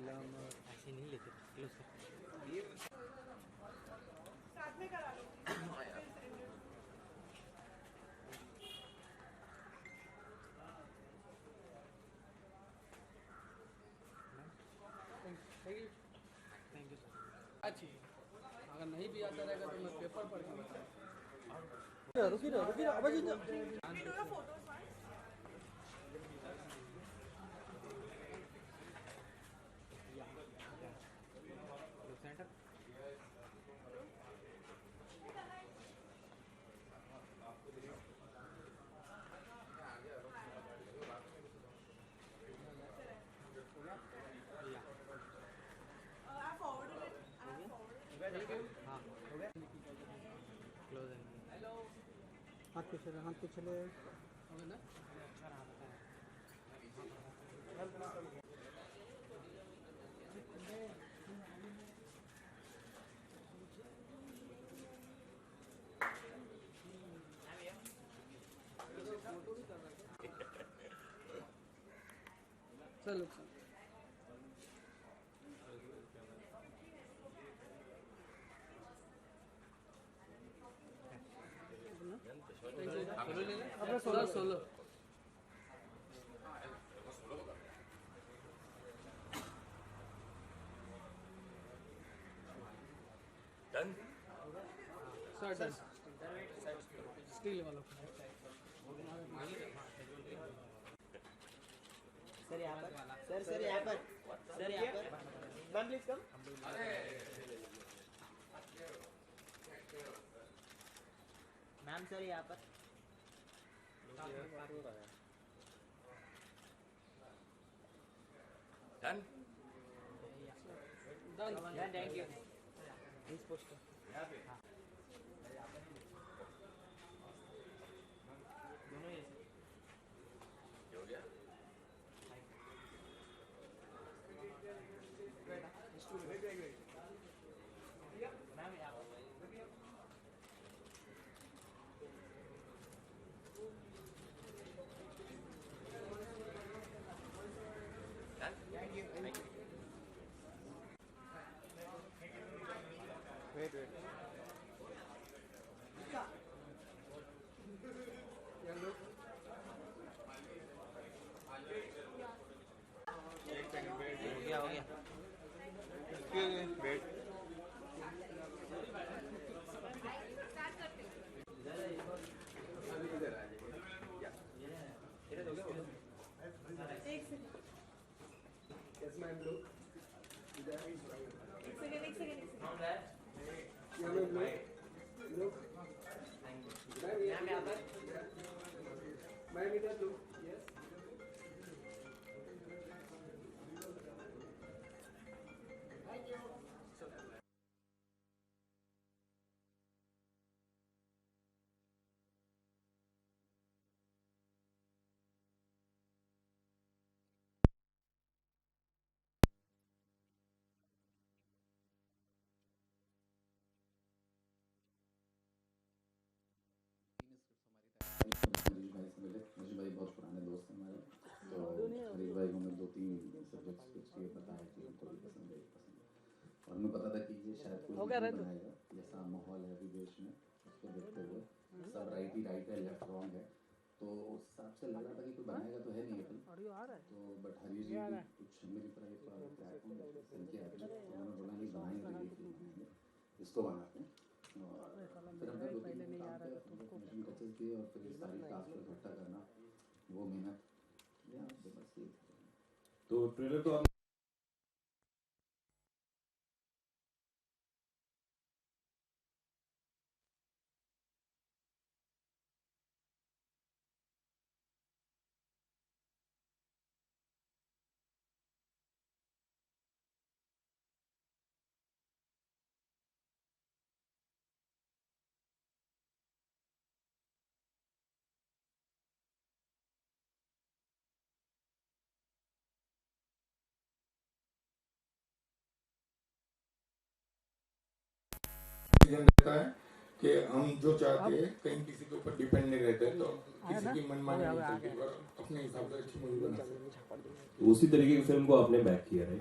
ऐसे नहीं लेते क्लोज कर साथ में करा लो थैंक यू अच्छी अगर नहीं भी आता रहेगा तो मैं पेपर पढ़ के बताऊँ। We do the photos once. Centre I forwarded it. हाँ हो गया क्लोज है हाथ पीछे ले हो गया ना। चलो अपना 16 डन सर स्टील वाला सर यहाँ पर सर यहाँ पर सर यहाँ पर ma'am please come ma'am sir यहाँ पर done done thank you please post दोनों ही हो गया मैम यहाँ पर हो गया एक सेकंड हरीश भाई से मिले। हरीश भाई बहुत पुराने दोस्त हैं हमारे, तो हरीश भाई को मैं 2-3 सब्जेक्ट्स कुछ ये बताया कि उनको भी पसंद है और हमें पता था कि ये शायद कोई नहीं बनाएगा, जैसा माहौल है अभी देश में उसको देखते हुए सब राइट ही राइट है लेफ्ट रॉन्ग है, तो उस हिसाब से लग रहा था कि कोई बनाएगा तो है नहीं है तो बट हरीश जी भी कुछ मेरी तरह एक प्लेटफॉर्म के आदमी, तो उन्होंने बोला नहीं बनाएंगे इसको बनाते हैं और फिर हमने 2-3 दिन काम किया, फिनिशिंग टचेस दिए और फिर सारी टास्क को इकट्ठा करना वो मेहनत या बस ये तो ट्रेलर तो रहता है कि हम जो चाहते हैं कहीं किसी के ऊपर डिपेंड नहीं रहते, तो किसी की मनमानी नहीं चलती और अपने हिसाब से अच्छी मूवी बना सकते। उसी तरीके की फिल्म को आपने बैक किया है,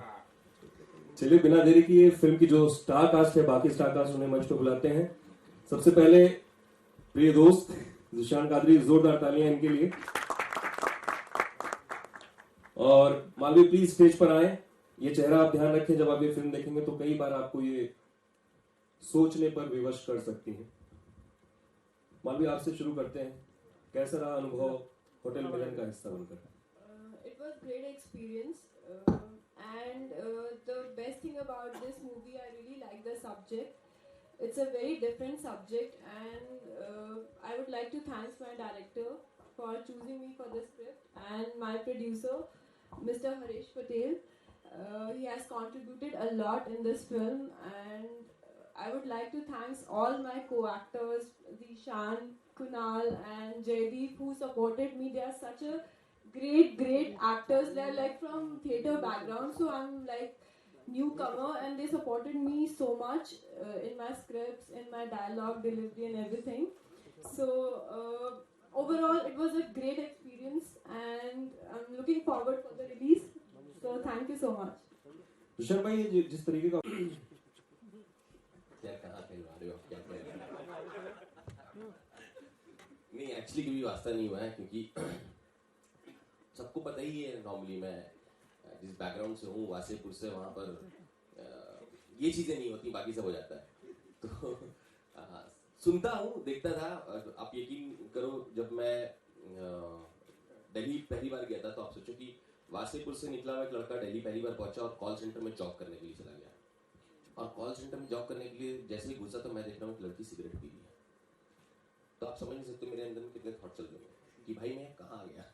चलिए बिना देरी किए फिल्म की जो स्टार कास्ट है, बाकी स्टार कास्ट उन्हें मंच पर बुलाते हैं। सबसे पहले प्रिय दोस्त ज़ीशान कादरी, जोरदार तालियां इनके लिए। और मालवी प्लीज स्टेज पर आए। ये चेहरा आप ध्यान रखें, जब आप ये फिल्म देखेंगे तो कई बार आपको ये सोचने पर विवश कर सकती है। मालवी आपसे शुरू करते हैं, कैसा रहा अनुभव होटल मिलन का हिस्सा बनकर? It was great experience, and the best thing about this movie, I really like the subject. It's a very different subject, and I would like to thank my director for choosing me for the script, and my producer, Mr. Harish Patel. He has contributed a lot in this film, and I would like to thank all my co-actors, Zishan, Kunal, and Jaydeep, who supported me. They are such a great actors. They're like from theatre background, so I'm like newcomer, and they supported me so much in my scripts, in my dialogue delivery and everything. So overall it was a great experience, and I'm looking forward for the release. So thank you so much. Rishabh भाई, ये जिस तरीके का क्या कहा कहलवा रहे हो, क्या कह रहे हो? नहीं, एक्चुअली कभी वास्ता नहीं हुआ है, क्योंकि सबको पता ही है नॉर्मली मैं जिस बैकग्राउंड से हूँ, वासेपुर से, वहाँ पर ये चीज़ें नहीं होती, बाकी सब हो जाता है। तो सुनता हूँ, देखता था। आप यकीन करो, जब मैं दिल्ली पहली बार गया था तो आप सोचो कि वासेपुर से निकला हुआ एक लड़का दिल्ली पहली बार पहुंचा और कॉल सेंटर में जॉब करने के लिए चला गया। और कॉल सेंटर में जॉब करने के लिए जैसे ही घुसा तो मैं देख रहा हूँ एक लड़की सिगरेट पी रही है। तो आप समझ नहीं सकते मेरे अंदर में कितने थॉट चल रहे हैं कि भाई मैं कहाँ आ गया।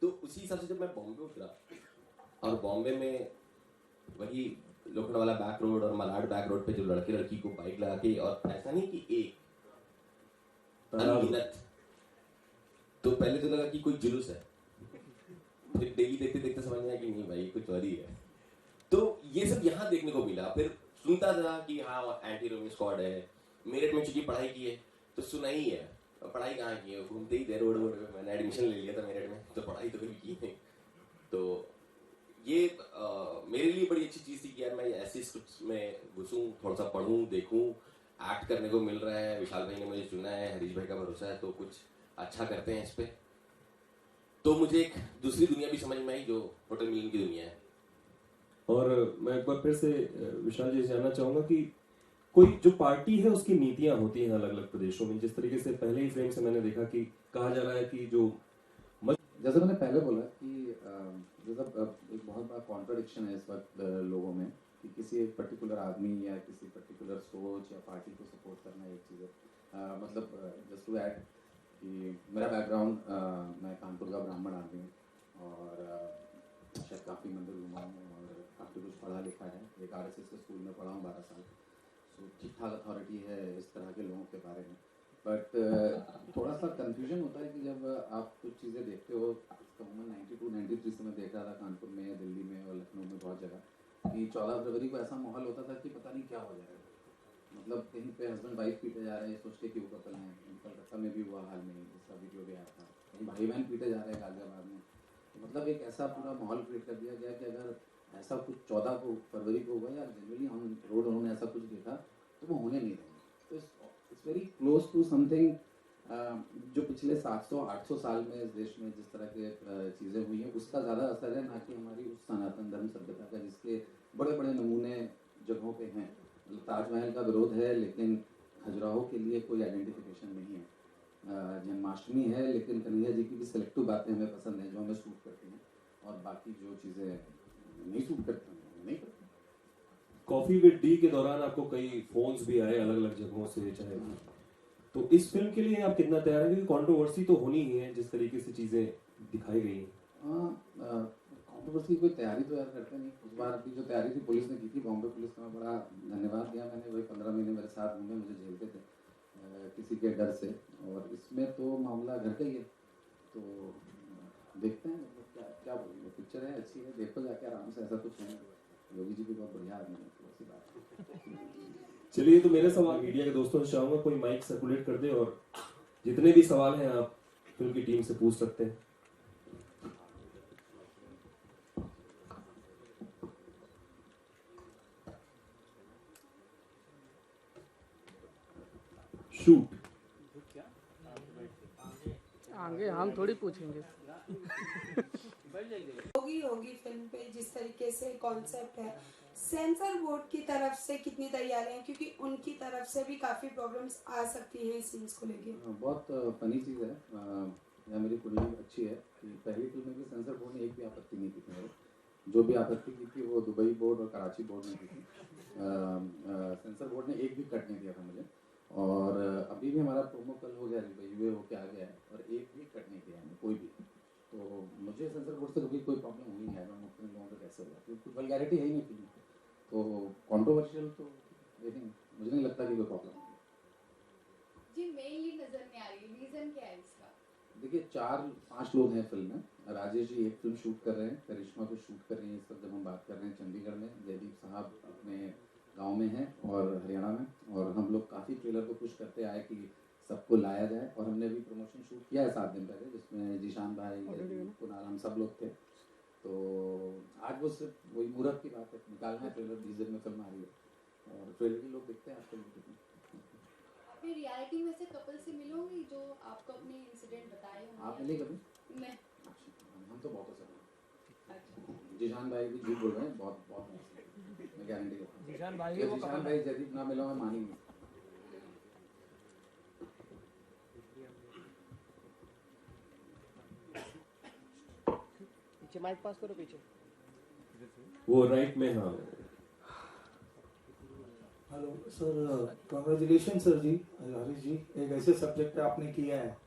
तो उसी हिसाब से जब मैं बॉम्बे उतरा, और बॉम्बे में वही लोखंडवाला बैक रोड और मलाड बैक रोड पे जो लड़के लड़की को बाइक लगा के, और ऐसा नहीं कि एक अनगिनत, तो पहले तो लगा कि कोई जुलूस है, फिर डेली देखते देखते समझ में आया कि नहीं भाई कुछ और ही है। तो ये सब यहाँ देखने को मिला। फिर सुनता था कि हाँ एंटी रोमी स्क्वाड है, मेरठ में चूंकि पढ़ाई की है तो सुना ही है, पढ़ाई कहाँ की है, घूमते ही थे रोड वोड पे। मैंने एडमिशन ले लिया था मेरठ में, तो पढ़ाई तो कभी की नहीं। तो ये मेरे लिए बड़ी अच्छी चीज़ थी कि यार मैं ऐसी स्क्रिप्ट में घुसूँ, थोड़ा सा पढ़ूँ, देखूँ, एक्ट करने को मिल रहा है। विशाल भाई ने मुझे चुना है, हरीश भाई का भरोसा है, तो कुछ अच्छा करते हैं इस पे। तो मुझे एक दूसरी दुनिया भी समझ में आई जो होटल मिलन की दुनिया है। और मैं एक बार फिर से विशाल जी से जानना चाहूंगा कि कोई जो पार्टी है उसकी नीतियां होती हैं अलग अलग प्रदेशों में। जिस तरीके से पहले ही फ्रेम से मैंने देखा कि कहा जा रहा है कि जो जैसे मैंने पहले बोला कि जैसा एक बहुत बड़ा कॉन्ट्रडिक्शन है इस वक्त लोगों में कि किसी एक पर्टिकुलर आदमी या किसी पर्टिकुलर सोच या पार्टी को सपोर्ट करना एक चीज़ है। मतलब जस्ट टू ऐड कि मेरा बैकग्राउंड, मैं कानपुर का ब्राह्मण आदमी हूँ और शायद काफ़ी मंदिर घुमा हूँ और काफ़ी कुछ पढ़ा लिखा है। एक RSS के स्कूल में पढ़ा हूँ 12 साल। सो ठीक ठाक अथॉरिटी है इस तरह के लोगों के बारे में। बट थोड़ा सा कन्फ्यूजन होता है कि जब आप कुछ चीज़ें देखते हो, कमूमन 92-93 से मैं देख रहा था कानपुर में, दिल्ली में और लखनऊ में बहुत जगह, कि 14 फरवरी को ऐसा माहौल होता था कि पता नहीं क्या हो जाएगा। मतलब कहीं पे हस्बैंड वाइफ पीटे जा रहे हैं, सोच के कि वो कत्ल हैं। कलकत्ता में भी हुआ हाल में, इसका वीडियो भी आया था। कहीं भाई बहन पीटे जा रहे हैं गाजियाबाद में। तो मतलब एक ऐसा पूरा माहौल क्रिएट कर दिया गया कि अगर ऐसा कुछ 14 फरवरी को हुआ या जनरली ऑन रोड उन्होंने ऐसा कुछ देखा तो वो होने नहीं देंगे। तो it's very close to something जो पिछले 700-800 साल में इस देश में जिस तरह के चीज़ें हुई हैं उसका ज़्यादा असर है, ना कि हमारी उस सनातन धर्म सभ्यता का जिसके बड़े बड़े नमूने जगहों पे हैं। ताजमहल का विरोध है लेकिन खजुराहो के लिए कोई आइडेंटिफिकेशन नहीं है। जन्माष्टमी है लेकिन कन्हैया जी की भी सिलेक्टिव बातें हमें पसंद हैं जो हमें सूट करती हैं, और बाकी जो चीज़ें नहीं सूट करती हैं नहीं करती। कॉफी विद डी के दौरान आपको कई फोन्स भी आए अलग अलग जगहों से, चाहे तो इस फिल्म के लिए आप कितना तैयार हैं? क्योंकि कंट्रोवर्सी तो होनी ही है जिस तरीके से चीज़ें दिखाई गई हैं। कंट्रोवर्सी कोई तैयारी तो यार करते नहीं। उस बार की जो तैयारी थी पुलिस ने की थी, बॉम्बे पुलिस का मैं बड़ा धन्यवाद दिया मैंने। वही 15 महीने मेरे साथ घूमे, मुझे झेलते थे किसी के डर से। और इसमें तो मामला घर का ही है, तो देखते हैं क्या क्या पिक्चर है, अच्छी है, देखो जाके आराम से। ऐसा कुछ नहीं, योगी जी भी बहुत बढ़िया आदमी है, तो ऐसी बात। चलिए, तो मेरे सवाल मीडिया के दोस्तों से चाहूंगा कोई माइक सर्कुलेट कर दे और जितने भी सवाल हैं आप फिल्म की टीम से पूछ सकते हैं। शूट। आगे हम थोड़ी पूछेंगे। होगी फिल्म पे जिस तरीके से कॉन्सेप्ट है, सेंसर बोर्ड की तरफ से कितनी तैयारी है, क्योंकि उनकी तरफ से भी काफी प्रॉब्लम्स आ सकती हैं इस सीन्स को लेके। बहुत फनी चीज़ है, या मेरी कुंडली अच्छी है कि पहली फिल्म में भी सेंसर बोर्ड ने एक भी आपत्ति नहीं की थी। जो भी आपत्ति की थी वो दुबई बोर्ड और कराची बोर्ड ने की थी। सेंसर बोर्ड ने एक भी कट नहीं दिया था मुझे, और अभी भी हमारा प्रोमो कल हो गया, यूए होके आ गया है, और एक भी कट नहीं दिया हमें कोई भी। तो मुझे सेंसर बोर्ड से कभी कोई प्रॉब्लम हुई नहीं है, मुख्य लोगों को कैसे होगा, क्योंकि वल्गैरिटी है ही नहीं फिल्म। तो कंट्रोवर्शियल तो देखेंगे, मुझे नहीं लगता कि कोई प्रॉब्लम होगी। जी मेनली नजर नहीं आ रही, रीजन क्या है इसका? देखिए 4-5 लोग हैं फिल्म में। राजेश जी एक फिल्म शूट कर रहे हैं, करिश्मा को शूट कर रही हैं इस वक्त जब हम बात कर रहे हैं चंडीगढ़ में, जयदीप साहब अपने गांव में हैं और हरियाणा में, और हम लोग काफ़ी ट्रेलर को पुश करते आए कि सबको लाया जाए, और हमने भी प्रमोशन शूट किया है 7 दिन पहले, जिसमें जीशान भाई, कुणाल, हम सब लोग थे। तो आज वो सिर्फ वही मुहूर्त की बात है, निकालना है ट्रेलर, 20 दिन में फिल्म आ रही है, और ट्रेलर भी लोग देखते हैं आजकल। फिर रियलिटी में से कपल से मिलोगी जो आपको अपने इंसिडेंट बताए होंगे? आप मिले कभी? मैं हम तो बहुत अच्छा। जीशान भाई भी झूठ बोल रहे हैं, बहुत बहुत मैं गारंटी देता हूँ। जीशान भाई जयदीप ना मिला मैं मानेंगे। पीछे माइक पास करो, पीछे वो राइट में। हाँ हेलो सर, कॉन्ग्रेचुलेशन सर जी, हरीश जी। एक ऐसे सब्जेक्ट पे आपने किया है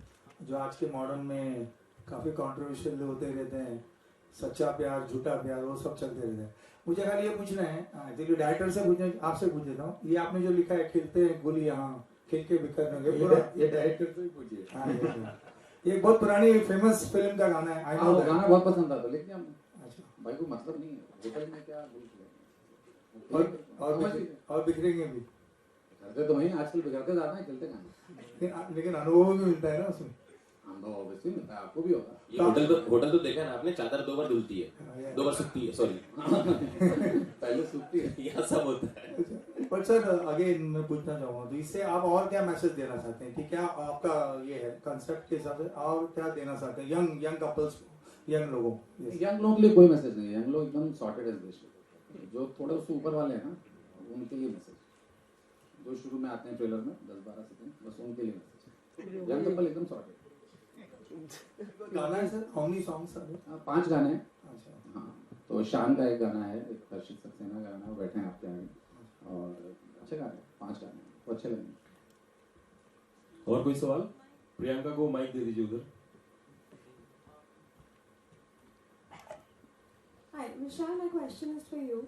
जो आज के मॉडर्न में काफ़ी कंट्रोवर्शियल होते रहते हैं, सच्चा प्यार, झूठा प्यार, वो सब चलते रहते हैं। मुझे खाली ये पूछना है, एक्चुअली डायरेक्टर से पूछना, आपसे पूछ देता हूँ, ये आपने जो लिखा है खिलते हैं गोली यहाँ खिल के बिखर गए, ये डायरेक्टर से ही पूछिए। हाँ, ये बहुत पुरानी फेमस फिल्म का गाना है। आई नो गाना बहुत पसंद आता, लेकिन अच्छा भाई को मतलब नहीं है, होटल में क्या बोल और बिखरेंगे भी, बिगड़ते तो वही आजकल बिगड़ते जाते हैं, खेलते कहाँ। लेकिन अनुभव भी मिलता है ना उसमें। अनुभव ऑब्वियसली मिलता है, आपको भी होगा। ये होटल तो देखा ना आपने, चादर 2 बार धुलती है, 2 बार सूखती है, सॉरी पहले सूखती है, यह सब होता है। पर सर अगेन मैं पूछना चाहूँगा, तो इससे आप और क्या मैसेज देना चाहते हैं, कि क्या आपका ये है कंसेप्ट के हिसाब से और क्या देना चाहते हैं यंग कपल्स को, यंग लोगों के लिए कोई मैसेज नहीं है। यंग लोग एकदम सॉर्टेड है देश में, जो थोड़े उससे ऊपर वाले हैं ना, उनके लिए मैसेज, जो शुरू में आते हैं ट्रेलर में 10-12 सेकंड, बस उनके लिए मैसेज। यंग कपल एकदम सॉर्टेड। गाना है sir, how many songs are? 5 गाने हैं। अच्छा हाँ, तो शान का एक गाना है, एक हर्षित सक्सेना का गाना है, वो बैठे हैं आपके आगे, और अच्छे गाने 5 गाने वो अच्छे लगेंगे। और कोई सवाल? प्रियंका को माइक दे दीजिए उधर। Hi, Vishal, my question is for you.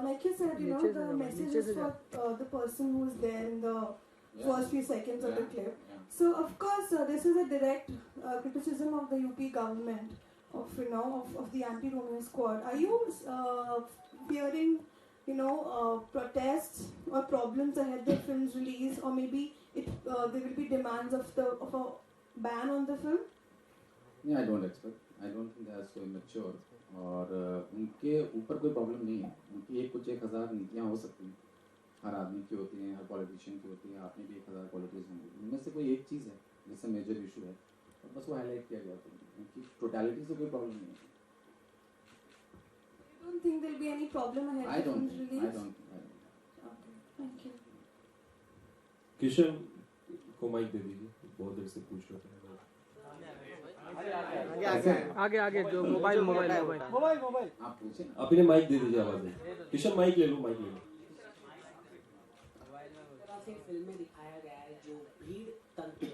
Like you said, the message is for the person who's there in the first few seconds of the clip. So, of course, this is a direct criticism of the UP government, of the anti-Romeo squad. Are you fearing, protests or problems ahead the film's release, or maybe there will be demands of a ban on the film? Yeah, I don't expect. I don't think they are so immature. और उनके ऊपर कोई problem नहीं है। उनकी कुछ 1000 नीतियाँ हो सकती हैं, हर आदमी की होती हैं, हर पॉलिटिशियन की होती है, आपने भी 1000 क्वालिटीज होंगी, उनमें से कोई एक चीज़ है जिससे मेजर इशू है, और बस वो हाईलाइट किया गया। तो उनकी टोटलिटी से कोई प्रॉब्लम नहीं है। You don't think there will be any problem ahead I the don't film's think. release? I don't think. Okay, thank you. Kishan को माइक दे दीजिए, बहुत देर से पूछ रहे थे। आगे जो मोबाइल आप पूछे ना। आप इन्हें माइक दे दीजिए, आवाज दे। किशन माइक ले लो, माइक ले लो। फिल्म में दिखाया गया है जो भीड़ तंत्र,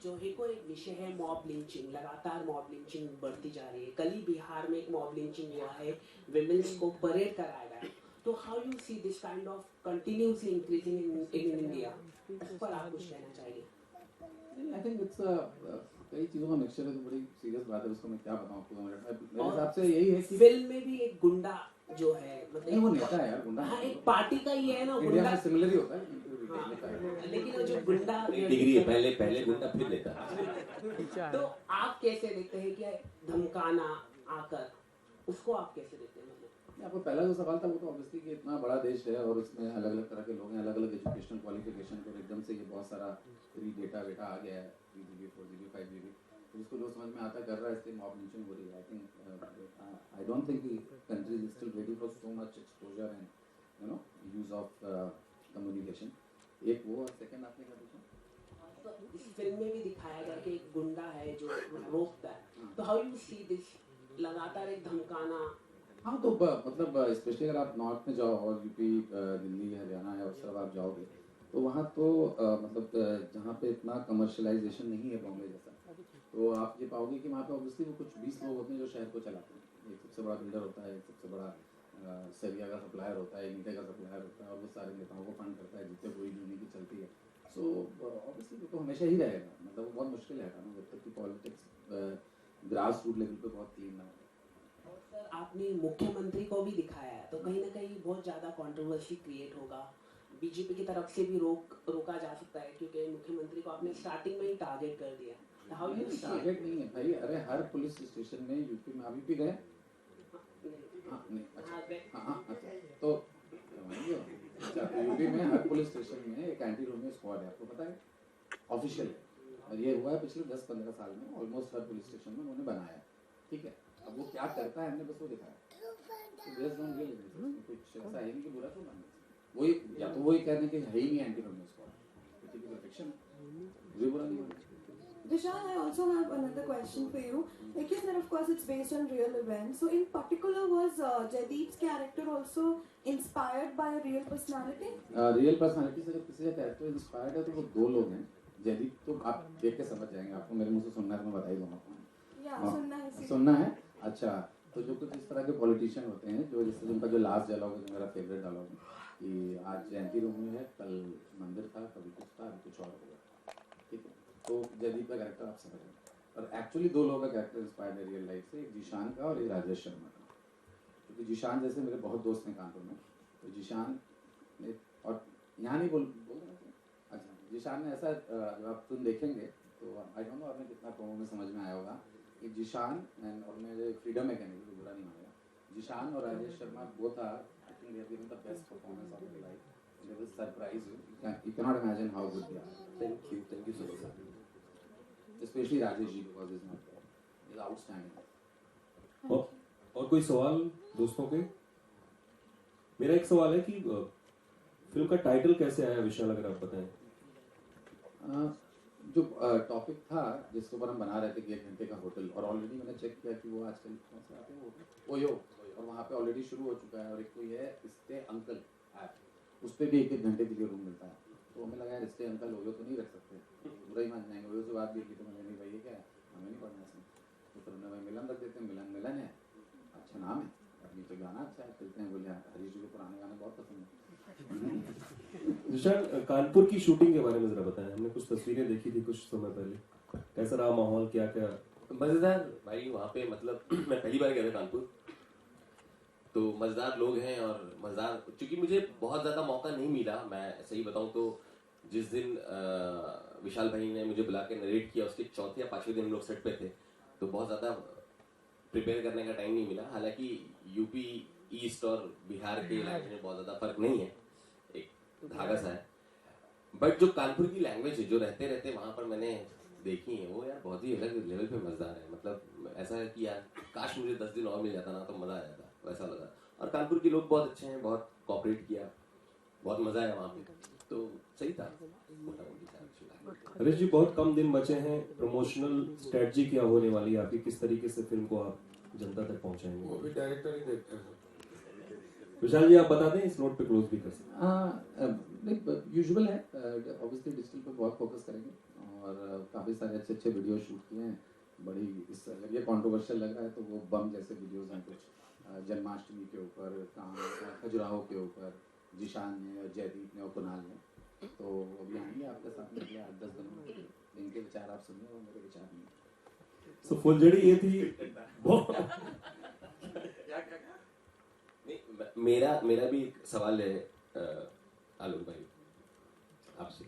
जो एक विषय है मॉब लिंचिंग, लगातार मॉब लिंचिंग बढ़ती जा रही है। कल ही बिहार में एक मॉब लिंचिंग हुआ है, विमेंस को परेड कराया गया। तो how you see this kind of continuously increasing in India, इस पर आप कुछ कहना चाहिए? आई थिंक इट्स कई चीज़ों का मिक्सचर है, तो बड़ी सीरियस बात है, उसको मैं क्या बताऊँ आपको। मेरे हिसाब से यही है कि फिल्म में भी एक गुंडा जो है, मतलब वो नेता है यार, गुंडा। हाँ, एक पार्टी का ही है ना, इंडिया गुंडा में सिमिलर ही होता है। लेकिन वो जो गुंडा डिग्री है, पहले गुंडा फिर नेता। तो आप कैसे देखते हैं कि धमकाना आकर उसको आप कैसे देते हैं? मतलब आपको पहला जो सवाल था वो तो ऑब्वियसली कि इतना बड़ा देश है और उसमें अलग अलग तरह के लोग हैं, अलग अलग एजुकेशनल क्वालिफिकेशन, तो एकदम से ये बहुत सारा फ्री डेटा वेटा आ गया है, 3GB 4GB 5GB, तो उसको जो समझ में आता कर रहा है, इसलिए मॉब लिंचिंग हो रही है। I think I don't think the country is still ready for so much exposure and you know use of communication. एक वो, और सेकंड आपने क्या पूछा? इस फिल्म में भी दिखाया गया कि एक गुंडा है जो रोकता है, तो हाउ यू सी दिस, लगातार एक धमकाना? हाँ, तो मतलब स्पेशली अगर आप नॉर्थ में जाओ और यूपी, दिल्ली, हरियाणा या उस तरफ आप जाओगे तो वहाँ तो मतलब जहाँ पे इतना कमर्शलाइजेशन नहीं है बॉम्बे जैसा, तो आप ये पाओगे कि वहाँ पे ऑब्वियसली वो कुछ 20 लोग होते हैं जो शहर को चलाते हैं। एक सबसे बड़ा बिल्डर होता है, एक सबसे बड़ा सरिया का सप्लायर होता है, ईंटे का सप्लायर होता है, और वो सारे नेताओं को फंड करता है जितने पूरी यूनियन की चलती है। सो ऑब्वियसली वो तो हमेशा ही रहेगा, मतलब वो बहुत मुश्किल है ना, जब तक कि पॉलिटिक्स ग्रास रूट लेवल पे बहुत क्लीन ना हो। सर, आपने मुख्यमंत्री को भी दिखाया है, तो कहीं ना कहीं बहुत ज़्यादा कंट्रोवर्सी क्रिएट होगा, बीजेपी की तरफ से भी रोका जा सकता है, क्योंकि मुख्यमंत्री को आपने स्टार्टिंग में ही टारगेट कर दिया। हाउ यू टारगेट नहीं है भाई, अरे हर पुलिस स्टेशन में यूपी में अभी भी गए? हाँ, नहीं, अच्छा, हाँ, अच्छा, तो यूपी में हर पुलिस स्टेशन में एक एंटी रोमियो स्क्वाड है, आपको पता है, ऑफिशियल है, और ये हुआ है पिछले 10-15 साल में, ऑलमोस्ट हर पुलिस स्टेशन में उन्होंने बनाया, ठीक है। अब वो क्या करता है हमने बस वो दिखाया, कुछ ऐसा है नहीं कि बुरा तो मानना, वही या तो वही कहने कि है ही नहीं एंटी रोमियो स्क्वाड, क्योंकि प्रोटेक्शन ये बुरा नहीं मानना। Dishan, I also have another question for you. Like you said, of course, it's based on real events. So, in particular, was Jaideep's character also inspired by a real personality? Real personality से जब किसी का character inspired है तो वो दो लोग हैं। जयदीप तो आप देख के समझ जाएंगे, आपको मेरे मुंह से सुनना है तो मैं बता ही दूंगा। सुनना है। अच्छा, तो जो कुछ इस तरह के पॉलिटिशियन होते हैं जो जैसे उनका जो लास्ट डायलॉग है, जो मेरा फेवरेट डायलॉग है कि आज एंटी रूम में है, कल मंदिर था, कभी कुछ था, अभी कुछ और होगा, ठीक है। तो जयदीप का कैरेक्टर आप समझ रहे हैं, और एक्चुअली दो लोगों का कैरेक्टर इंस्पायर्ड है रियल लाइफ से, एक जीशान का और एक राजेश शर्मा का, क्योंकि जीशान जैसे मेरे बहुत दोस्त हैं कानपुर में, तो जीशान ने, और यहाँ नहीं बोल अच्छा, जीशान ने ऐसा, जब आप फिल्म देखेंगे तो आई डोंट नो आपने कितना प्रोमो में समझ में आया होगा कि जीशान एंड, और मेरे फ्रीडम है कहने को बुरा नहीं मानेगा, जीशान और Rajesh Sharma both are, I think they have given the best performance of their life, they will surprise you can not imagine how good they are. Thank you so much, specially Rajesh ji, because is not there, is outstanding. और कोई सवाल दोस्तों के? मेरा एक सवाल है कि फिल्म का टाइटल कैसे आया विशाल, अगर आप बताएं। जो टॉपिक था जिसके ऊपर हम बना रहे थे कि 1 घंटे का होटल, और ऑलरेडी मैंने चेक किया कि वो आजकल कौन से आते हैं, ओयो, और वहाँ पे ऑलरेडी शुरू हो चुका है, और एक कोई है स्टे अंकल ऐप, उस पर भी 1-1 घंटे के लिए रूम मिलता है, तो हमें लगा यार स्टे अंकल ओयो तो नहीं रख सकते, बुरा ही मान जाएंगे, ओयो से बात भी की तो मैंने नहीं भाई ये क्या है, हमें नहीं पढ़ना इसमें, तो फिर हमने भाई मिलन रख देते हैं, मिलन है, अच्छा नाम है, और नीचे गाना अच्छा है, चलते हैं, बोले हरीश जी को पुराने गाने बहुत पसंद है। विशाल, कानपुर की शूटिंग के बारे में जरा बताएं, हमने कुछ तस्वीरें देखी थी कुछ समय पहले, कैसा रहा माहौल, क्या क्या? मजेदार भाई, वहाँ पे मतलब मैं पहली बार गया था कानपुर, तो मजेदार लोग हैं, और मजेदार, क्योंकि मुझे बहुत ज्यादा मौका नहीं मिला, मैं सही बताऊं तो जिस दिन विशाल भाई ने मुझे बुला के नरेट किया उसके 4थे या 5वें दिन हम लोग सेट पे थे, तो बहुत ज्यादा प्रिपेयर करने का टाइम नहीं मिला। हालांकि यूपी ईस्ट और बिहार के इलाके में बहुत ज्यादा फर्क नहीं है, एक धागा सा है, बट जो कानपुर की लैंग्वेज है जो रहते रहते वहां पर मैंने देखी है, वो यार बहुत ही अलग लेवल पे मजेदार है। मतलब ऐसा है कि यार काश मुझे 10 दिन और मिल जाता ना तो मजा आ जाता, वैसा लगा। और कानपुर के लोग बहुत अच्छे हैं, बहुत कोऑपरेट किया, बहुत मजा आया वहाँ पे, तो सही था। हरीश जी, बहुत कम दिन बचे हैं, प्रमोशनल स्ट्रेटजी क्या होने वाली है आपकी, किस तरीके से फिल्म को आप जनता तक पहुंचाएंगे? वो भी डायरेक्टर ही देखते हैं। विशाल जी, आप बता दें, इस नोट पे क्लोज भी कर सकते हैं। यूजुअल है, ऑब्वियसली डिजिटल पे बहुत फोकस करेंगे, और काफ़ी सारे अच्छे वीडियो शूट किए हैं, बड़ी इस ये कंट्रोवर्शियल लग रहा है तो वो बम जैसे वीडियोस हैं, कुछ जन्माष्टमी के ऊपर, खजुराहो के ऊपर, जीशान ने और जयदीप ने और कुणाल ने, तो अभी आएंगे आपके साथ में अगले 8-10 दिनों में, इनके विचार आप सुनिए और मेरे विचार नहीं। सो फुलझड़ी ये थी मेरा भी एक सवाल है आलोक भाई आपसे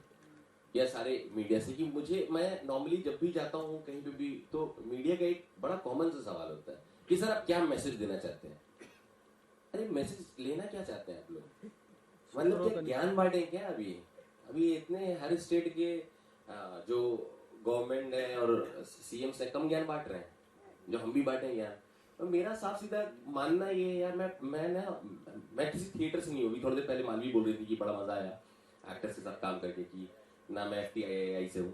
या सारे मीडिया से, कि मैं नॉर्मली जब भी जाता हूँ कहीं पे भी, तो मीडिया का एक बड़ा कॉमन सा सवाल होता है कि सर आप क्या मैसेज देना चाहते हैं। अरे मैसेज लेना क्या चाहते हैं आप लोग, मतलब क्या ज्ञान बांटे क्या? अभी इतने हर स्टेट के जो गवर्नमेंट है और सीएम से कम ज्ञान बांट रहे हैं जो हम भी बांटे ज्ञान। तो मेरा साफ सीधा मानना ये है यार, मैं किसी थिएटर से नहीं होगी। थोड़ी देर पहले मालवी बोल रही थी कि बड़ा मजा आया एक्टर्स के साथ काम करके, कि ना मैं FTII से हूँ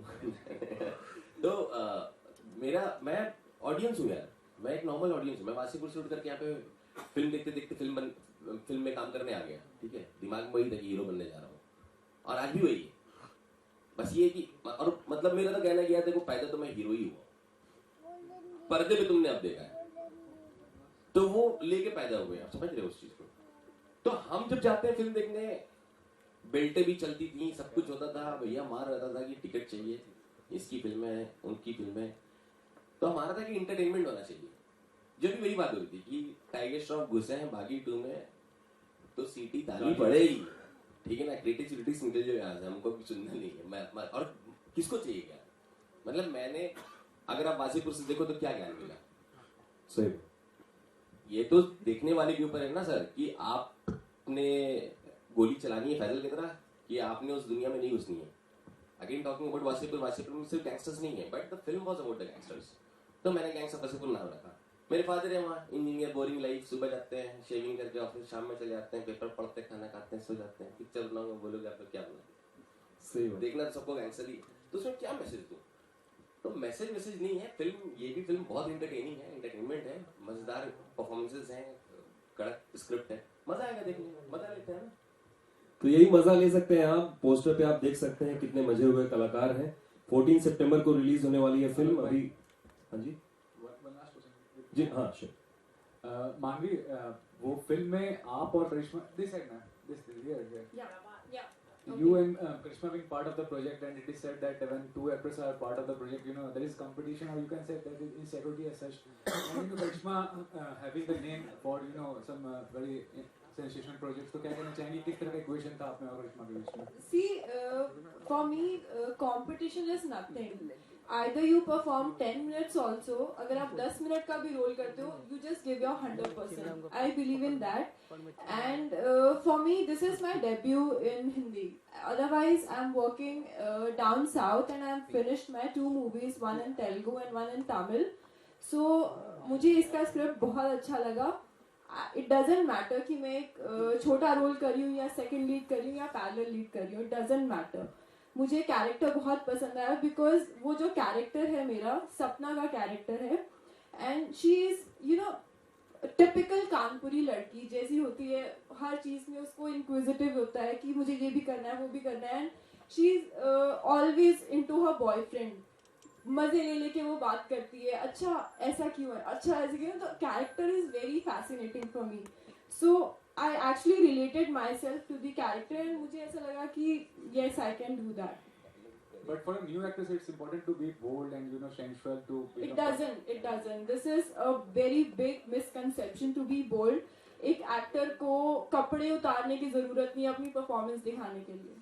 तो मैं ऑडियंस हूँ यार, मैं एक नॉर्मल ऑडियंस हूँ। मैं वासीपुर से उठ करके यहाँ पे फिल्म देखते देखते फिल्म में काम करने आ गया, ठीक है। दिमाग में वही था कि हीरो बनने जा रहा हूँ, और आज भी वही है। बस ये कि और मतलब मेरा तो कहना गया देखो, पैदा तो मैं हीरो ही हुआ, पर्दे पे तुमने अब देखा है, तो वो लेके पैदा हुए, आप समझ रहे हो उस चीज को। तो हम जब जाते हैं फिल्म देखने, बेल्टें भी चलती थी, सब कुछ होता था, भैया मार रहता था कि टिकट चाहिए, इसकी फिल्म है, उनकी फिल्म है। तो हमारा था कि इंटरटेनमेंट होना चाहिए। जब भी वही बात होती थी कि टाइगर श्रॉफ घुसे हैं बागी 2 में, तो सीटी ताली पड़ेगी, ठीक है ना। क्रिटिक्स निकल जाए यहाँ से, हमको कुछ सुनना नहीं है। और किसको चाहिए क्या? मतलब मैंने, अगर आप वासीपुर से देखो तो क्या ज्ञान मिला? सही, ये तो देखने वाले के ऊपर है ना सर, कि आपने गोली चलानी है फैजल की तरह, कि आपने उस दुनिया में नहीं घुसनी है। अगेन टॉकिंग अबाउट वासीपुर में सिर्फ गैंगस्टर्स नहीं है, but the film was about the gangsters. तो मैंने गैंग्स ऑफ वासीपुर नाम रखा। मेरे फादर है वहाँ इंजीनियर, बोरिंग लाइफ, सुबह जाते हैं शेविंग करके ऑफिस, शाम में चले जाते हैं, पेपर पढ़ते, खाना खाते हैं, सो जाते हैं। पिक्चर बनाऊंगा, बोलोगे आप क्या बना, सही देखना तो सबको गैंगस्टर ही। तो उसमें क्या मैसेज दूं? तो मैसेज नहीं है फिल्म, ये भी फिल्म बहुत इंटरटेनिंग है, एंटरटेनमेंट है, मजेदार परफॉर्मेंसेस हैं, कड़क स्क्रिप्ट है, मजा आएगा देखने में, मजा लेते हैं ना। तो यही मजा ले सकते हैं आप। पोस्टर पे आप देख सकते हैं कितने मजे हुए कलाकार हैं। 14 सितंबर को रिलीज होने वाली है फिल्म। अभी हाँ जी जी हाँ श्योर। मानवी, वो फिल्म में आप और करिश्मा, दिस साइड ना, this you and Krishna being part of the project, and it is said that when 2 actors are part of the project, there is competition, or you can say there is insecurity as such. And Krishna having the name for some very sensational projects, तो क्या कहना चाहेंगे, किस तरह का equation था आप में और करिश्मा के बीच में? See, for me, competition is nothing. Either you perform 10 minutes also, अगर आप 10 मिनट का भी रोल करते हो, you just give your 100%. I believe in that. And for me, this is my debut in Hindi. Otherwise, I'm working down south and I've finished my 2 movies, one in Telugu and one in Tamil. So, मुझे इसका script बहुत अच्छा लगा. It doesn't matter कि मैं एक छोटा role कर रही हूँ या सेकंड लीड कर रही हूँ या पैरेलल लीड कर रही हूँ. It doesn't matter. मुझे कैरेक्टर बहुत पसंद आया, बिकॉज वो जो कैरेक्टर है मेरा, सपना का कैरेक्टर है, and she is typical Kanpuri लड़की जैसी होती है, हर चीज में उसको इंक्विजिटिव होता है कि मुझे ये भी करना है वो भी करना है, and she is always into her boyfriend, मजे ले लेके वो बात करती है, अच्छा ऐसा क्यों है, अच्छा ऐसे क्यों है. तो character is very fascinating for me. So I actually related myself to the character and मुझे ऐसा लगा कि yes, I can do that. But for a new actress, it's important to be bold and sensual to. It doesn't. This is a very big misconception to be bold. एक actor को कपड़े उतारने की जरूरत नहीं अपनी परफॉर्मेंस दिखाने के लिए.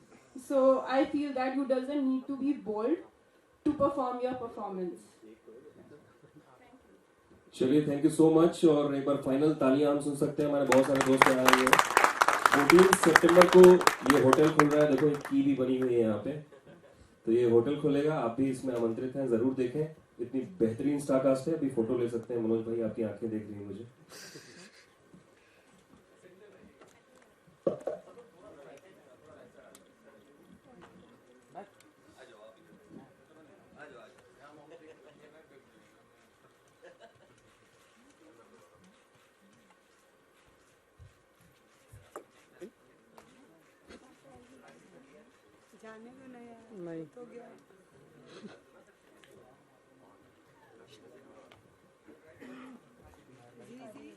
So I feel that you doesn't need to be bold to perform your performance. चलिए, थैंक यू सो मच। और एक बार फाइनल तालियां हम सुन सकते हैं, हमारे बहुत सारे दोस्त आए हुए हैं। 14 सितंबर को ये होटल खुल रहा है, देखो एक की भी बनी हुई है यहाँ पे, तो ये होटल खुलेगा, आप भी इसमें आमंत्रित हैं, जरूर देखें। इतनी बेहतरीन स्टारकास्ट है, अभी फोटो ले सकते हैं। मनोज भाई, आपकी आंखें देख रही हैं मुझे। जाने दो ना यार, नहीं तो गया। जी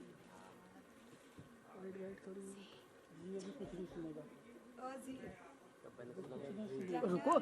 वेट करो, ये अभी कुछ नहीं सुनेगा। जी रुको।